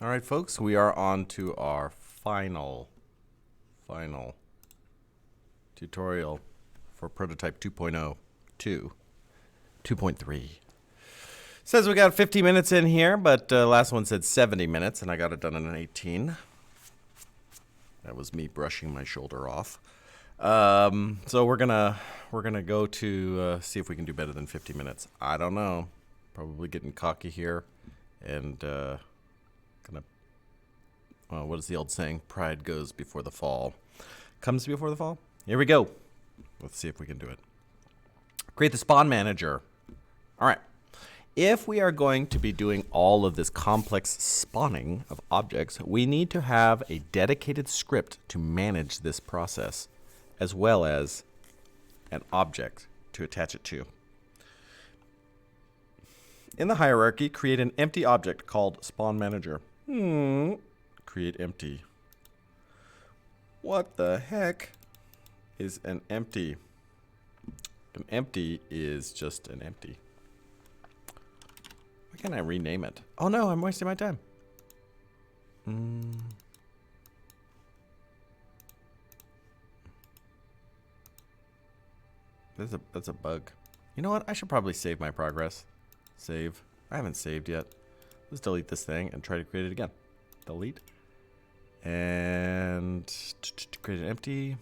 All right, folks, we are on to our final tutorial for prototype 2.0 to 2.3. Says we got 50 minutes in here, but last one said 70 minutes, and I got it done in an 18. That was me brushing my shoulder off. So we're gonna go to see if we can do better than 50 minutes. I don't know. Probably getting cocky here, and what is the old saying? Pride goes before the fall. Comes before the fall? Here we go. Let's see if we can do it. Create the spawn manager. All right. If we are going to be doing all of this complex spawning of objects, we need to have a dedicated script to manage this process, as well as an object to attach it to. In the hierarchy, create an empty object called spawn manager. Create empty. What the heck is an empty? An empty is just an empty. Why can't I rename it? Oh no, I'm wasting my time. That's a bug. You know what? I should probably save my progress. Save. I haven't saved yet. Let's delete this thing and try to create it again. Delete. And create an empty.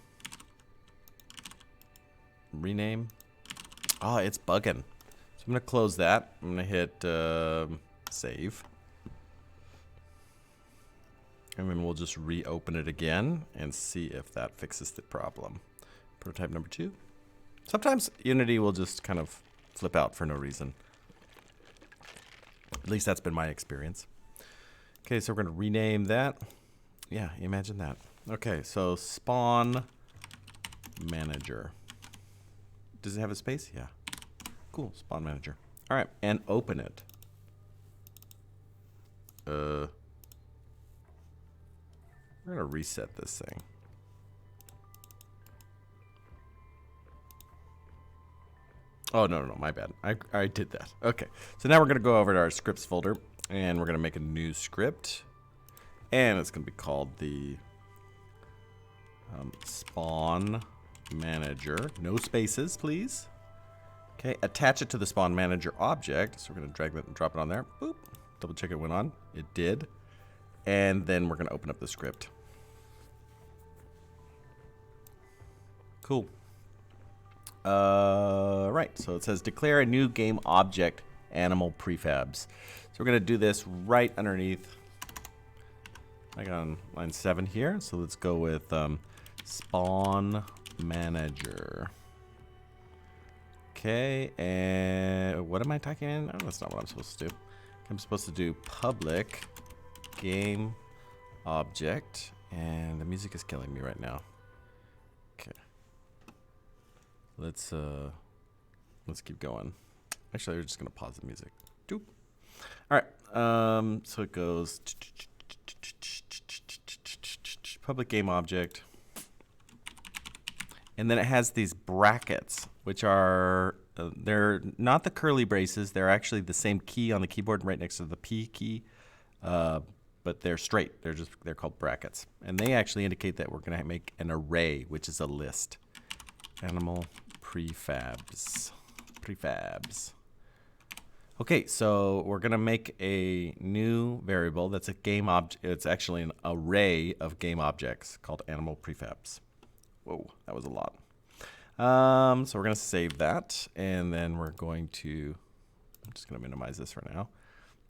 Rename. Oh, it's bugging. So I'm going to close that. I'm going to hit save. And then we'll just reopen it again and see if that fixes the problem. Prototype number 2. Sometimes Unity will just kind of flip out for no reason. At least that's been my experience. Okay, so we're going to rename that. Yeah, imagine that. Okay, so spawn manager. Does it have a space? Yeah. Cool, spawn manager. All right, and open it. We're going to reset this thing. Oh, no, my bad. I did that. Okay, so now we're going to go over to our scripts folder, and we're going to make a new script. And it's going to be called the spawn manager. No spaces, please. Okay, attach it to the spawn manager object. So we're going to drag that and drop it on there. Boop. Double check it went on. It did. And then we're going to open up the script. Cool. Right, so it says declare a new game object, animal prefabs. So we're going to do this right underneath. I got on line 7 here, so let's go with spawn manager. Okay, and what am I typing in? Oh, that's not what I'm supposed to do. I'm supposed to do public game object, and the music is killing me right now. Okay, let's keep going. Actually, we're just gonna pause the music. Doop. All right, so it goes. Public game object. And then it has these brackets, which are, they're not the curly braces. They're actually the same key on the keyboard right next to the P key, but they're straight. They're called brackets. And they actually indicate that we're going to make an array, which is a list. Animal prefabs. Prefabs. Okay, so we're going to make a new variable that's a game object. It's actually an array of game objects called animal prefabs. Whoa, that was a lot. So we're going to save that, and then we're going to, I'm just going to minimize this for now.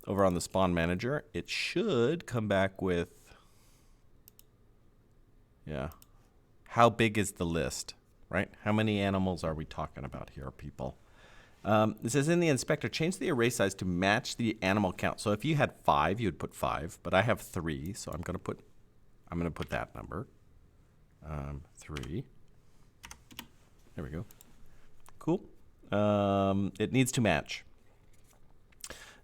Over on the spawn manager, it should come back with, yeah, how big is the list, right? How many animals are we talking about here, people? It says in the inspector, change the array size to match the animal count. So if you had 5, you would put 5, but I have 3, so I'm going to put that number. 3. There we go. Cool. It needs to match.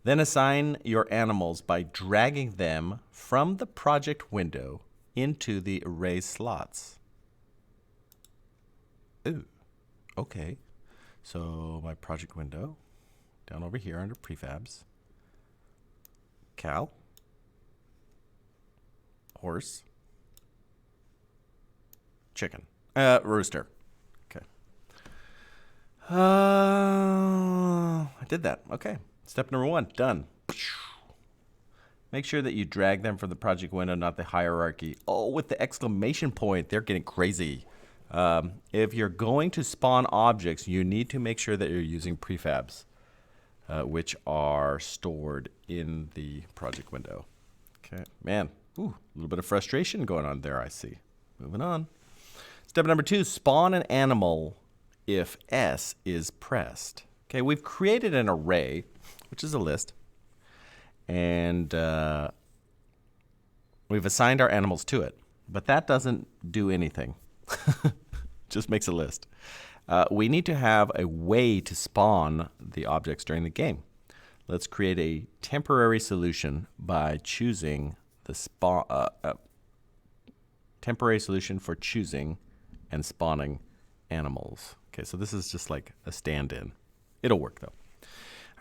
Then assign your animals by dragging them from the project window into the array slots. Ooh, okay. So my project window, down over here under prefabs, cow, horse. Chicken. Rooster. Okay. I did that. Okay. Step number 1, done. Make sure that you drag them from the project window, not the hierarchy. Oh, with the exclamation point, they're getting crazy. If you're going to spawn objects, you need to make sure that you're using prefabs, which are stored in the project window. Okay, man, ooh, a little bit of frustration going on there, I see. Moving on. Step number 2, spawn an animal if S is pressed. Okay, we've created an array, which is a list, and we've assigned our animals to it, but that doesn't do anything. Just makes a list. We need to have a way to spawn the objects during the game. Let's create a temporary solution by choosing the temporary solution for choosing and spawning animals. Okay, so this is just like a stand-in. It'll work though.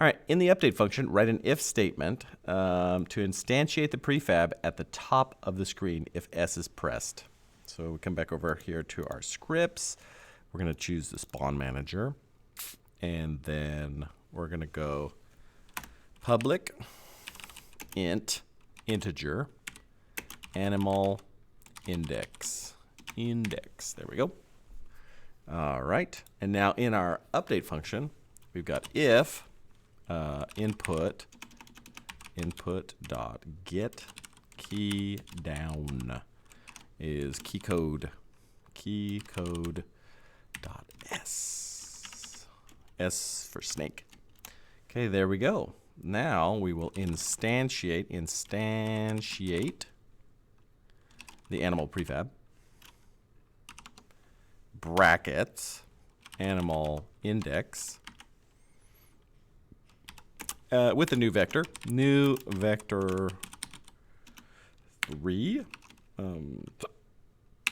All right, in the update function, write an if statement to instantiate the prefab at the top of the screen if S is pressed. So we come back over here to our scripts. We're going to choose the spawn manager, and then we're going to go public int integer animal index. There we go. All right, and now in our update function, we've got if input dot get key down is key code dot s for snake. Okay, there we go. Now we will instantiate the animal prefab, brackets animal index with the new vector 3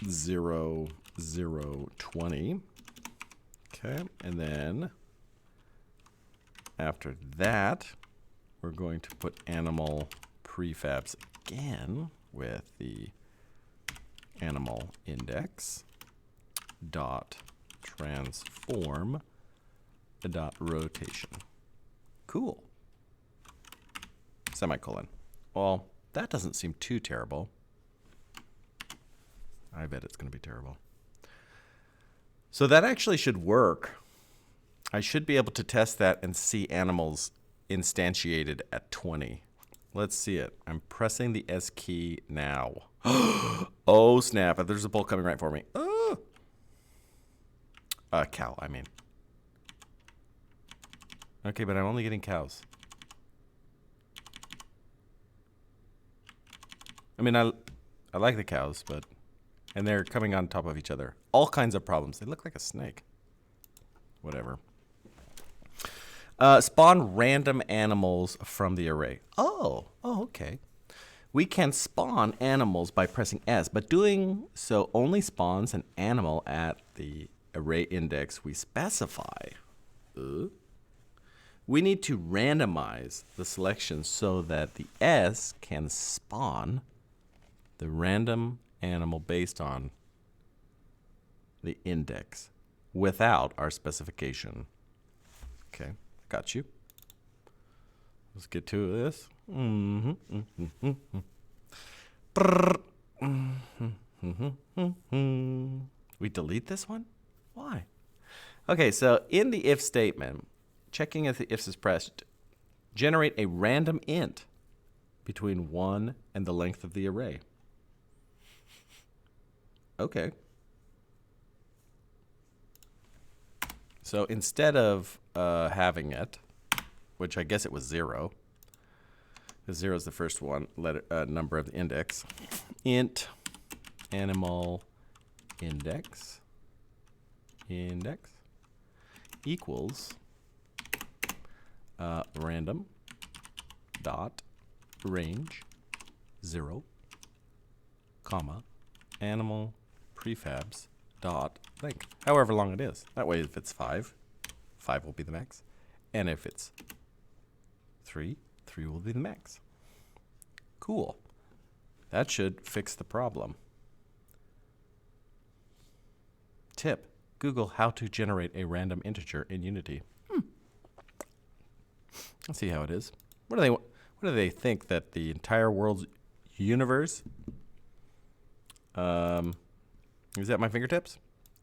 0 0 20. Okay, and then after that we're going to put animal prefabs again with the animal index dot transform dot rotation. Cool. Semicolon. Well, that doesn't seem too terrible. I bet it's going to be terrible. So that actually should work. I should be able to test that and see animals instantiated at 20. Let's see it. I'm pressing the S key now. Oh, snap. There's a bull coming right for me. Cow, I mean. Okay, but I'm only getting cows. I mean, I like the cows, but... And they're coming on top of each other. All kinds of problems. They look like a snake. Whatever. Spawn random animals from the array. Oh, okay. We can spawn animals by pressing S, but doing so only spawns an animal at the array index we specify. We need to randomize the selection so that the S can spawn the random animal based on the index without our specification. Okay, got you. Let's get to this. We delete this one? Why? Okay, so in the if statement, checking if the ifs is pressed, generate a random int between 1 and the length of the array. Okay. So instead of having it, which I guess it was 0, because 0 is the first one number of the index, int animal index equals random dot range 0, comma animal prefabs dot length, however long it is. That way, if it's 5, 5 will be the max, and if it's 3, 3 will be the max. Cool. That should fix the problem. Tip: Google how to generate a random integer in Unity. Let's see how it is. What do they think, that the entire world's universe is at my fingertips?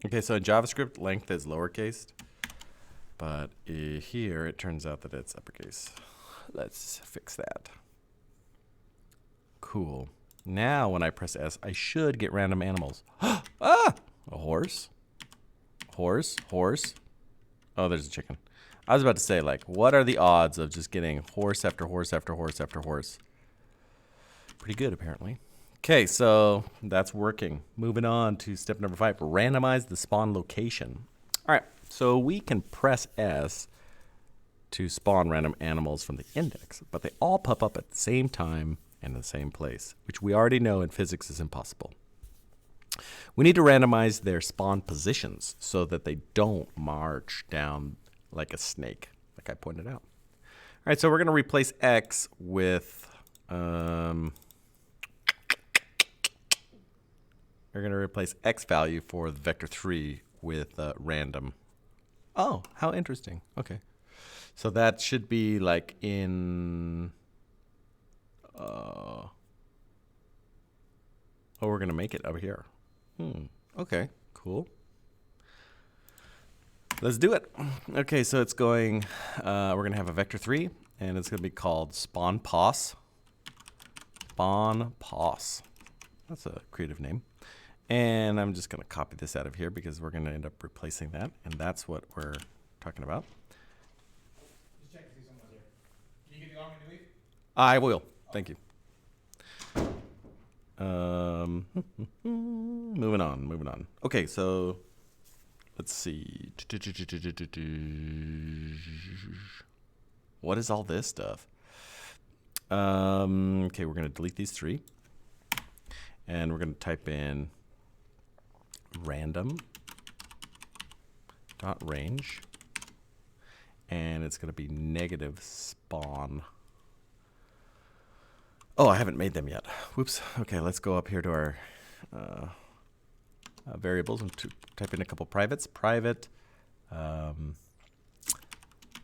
Okay, so in JavaScript, length is lowercase, but here it turns out that it's uppercase. Let's fix that. Cool. Now when I press S, I should get random animals. Ah! A horse. Horse. Horse. Oh, there's a chicken. I was about to say, like, what are the odds of just getting horse after horse after horse after horse? Pretty good, apparently. Okay, so that's working. Moving on to step number 5, randomize the spawn location. All right, so we can press S to spawn random animals from the index, but they all pop up at the same time and in the same place, which we already know in physics is impossible. We need to randomize their spawn positions so that they don't march down like a snake, like I pointed out. All right, so we're going to replace X with, we're going to replace X value for the vector 3 with random. Oh, how interesting. Okay. So that should be like in, oh, we're going to make it over here. Okay, cool. Let's do it. Okay, so it's going, we're going to have a vector 3, and it's going to be called spawn pos. Spawn pos. That's a creative name. And I'm just going to copy this out of here because we're going to end up replacing that, and that's what we're talking about. Just check to see someone's here. Can you get the along and leave? I will. Thank you. Moving on. Okay, so let's see. What is all this stuff? Okay, we're going to delete these 3. And we're going to type in random dot range. And it's going to be negative spawn. Oh, I haven't made them yet. Whoops. Okay, let's go up here to our variables and type in a couple privates. Private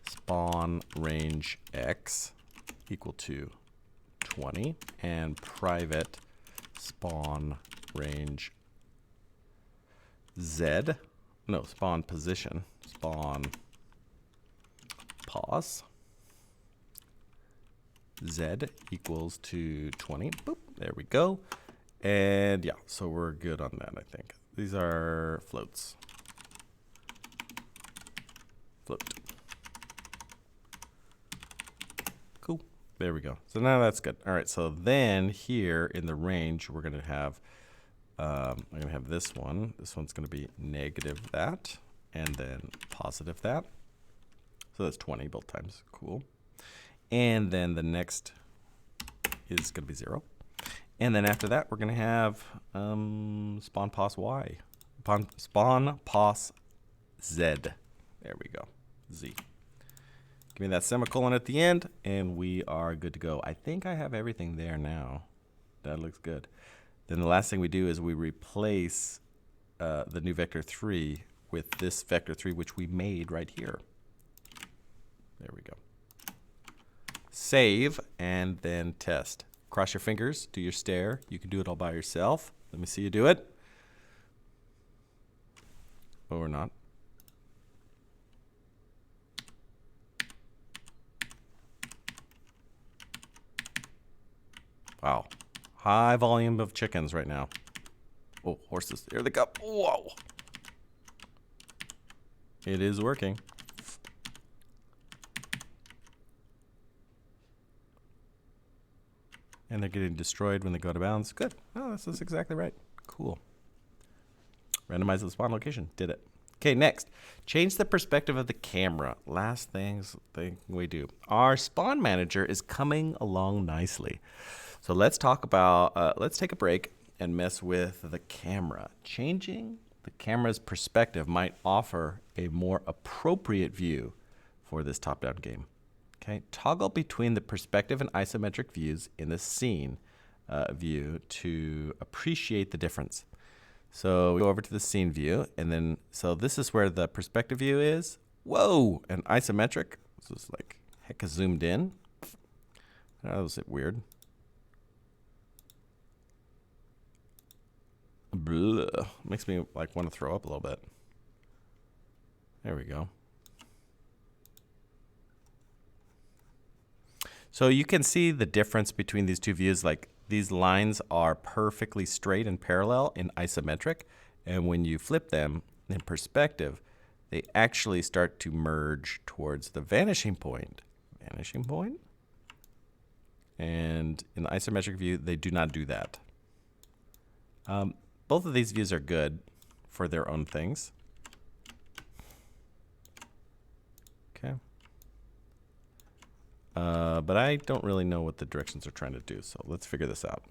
spawn range X equal to 20, and private spawn range Z, no, spawn position, spawn pos Z equals to 20. Boop, there we go. And yeah, so we're good on that, I think. These are floats. Float. Cool. There we go. So now that's good. All right, so then here in the range, we're going to have, I'm going to have this one. This one's going to be negative that, and then positive that. So that's 20 both times. Cool. And then the next is going to be 0. And then after that, we're going to have spawn pos Y. Spawn pos Z. There we go. Z. Give me that semicolon at the end, and we are good to go. I think I have everything there now. That looks good. Then the last thing we do is we replace the new vector 3 with this vector 3, which we made right here. There we go. Save, and then test. Cross your fingers, do your stare. You can do it all by yourself. Let me see you do it. Or not. Wow. High volume of chickens right now. Oh, horses. There they go. Whoa. It is working. And they're getting destroyed when they go out of bounds. Good. Oh, this is exactly right. Cool. Randomize the spawn location. Did it. Okay, next. Change the perspective of the camera. Last thing we do. Our spawn manager is coming along nicely. So let's talk about, let's take a break and mess with the camera. Changing the camera's perspective might offer a more appropriate view for this top-down game. Okay, toggle between the perspective and isometric views in the scene view to appreciate the difference. So we go over to the scene view, and then, so this is where the perspective view is. Whoa, and isometric. This is like hecka zoomed in. That was weird. Blah. Makes me like want to throw up a little bit. There we go. So you can see the difference between these two views. Like these lines are perfectly straight and parallel in isometric, and when you flip them in perspective, they actually start to merge towards the vanishing point. Vanishing point? And in the isometric view, they do not do that. Both of these views are good for their own things. Okay. But I don't really know what the directions are trying to do, so let's figure this out.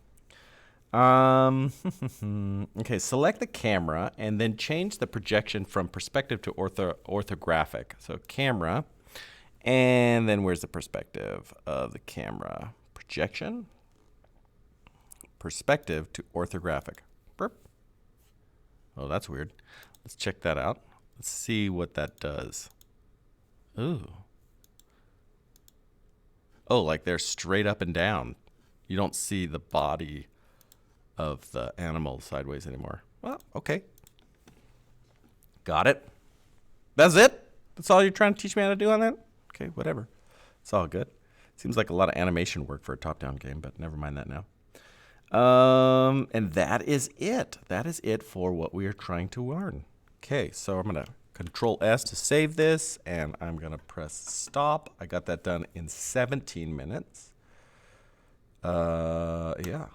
Okay, select the camera and then change the projection from perspective to orthographic. So camera, and then where's the perspective of the camera? Projection, perspective to orthographic. Burp. Oh, that's weird. Let's check that out. Let's see what that does. Ooh. Oh, like they're straight up and down. You don't see the body of the animal sideways anymore. Well, okay. Got it. That's it? That's all you're trying to teach me how to do on that? Okay, whatever. It's all good. Seems like a lot of animation work for a top-down game, but never mind that now. And that is it. That is it for what we are trying to learn. Okay, so I'm going to Control S to save this, and I'm going to press stop. I got that done in 17 minutes. Yeah.